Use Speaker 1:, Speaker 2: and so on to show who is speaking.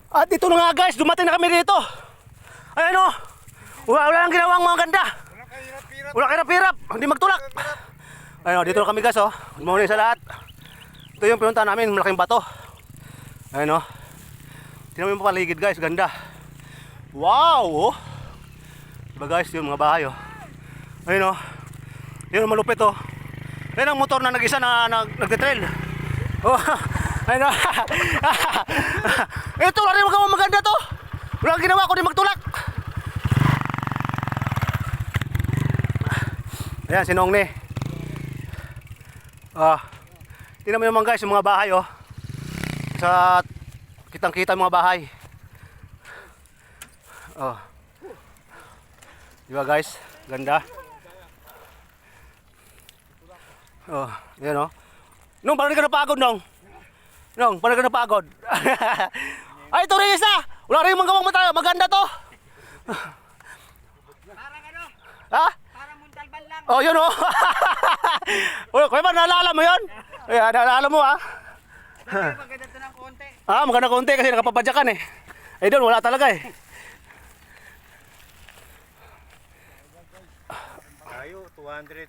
Speaker 1: At ito na nga guys, dumating na kami dito. Ayan o. Wala lang ginawang mga ganda. Wala kahirap-hirap. Hindi magtulak. Ayan o, dito na kami guys o. Good morning sa lahat. Ito yung pinunta namin, malaking bato. Ayan o. Tingnan mo yung paligid guys, ganda. Wow o. Diba guys, yung mga bahay o. Ayan o. Yun ang malupit o. Ayan ang motor na nag-isa na nagtitrail. Oh, ayun. Ito lang rin maganda to. Wala ginawa ko din magtulak. Ayan, sinong ni. Tingnan mo naman guys, yung mga bahay oh. Sa kitang-kita yung mga bahay. Oh. Diba guys? Ganda. Oh, yan oh. Nung, parang ka napagod nung. Nung, parang ka napagod. Ay, ito rin isa. Wala rin magawang mata. Maganda to.
Speaker 2: Parang ano?
Speaker 1: Ha?
Speaker 2: Parang muntalban lang.
Speaker 1: Oh, yun oh. Kuya ba, naalala mo yun? Ay, naalala mo ah.
Speaker 2: Pero maganda ito ng konti.
Speaker 1: Maganda konti kasi nakapapadyakan eh. Eh doon, wala talaga eh.
Speaker 3: Tayo, 200.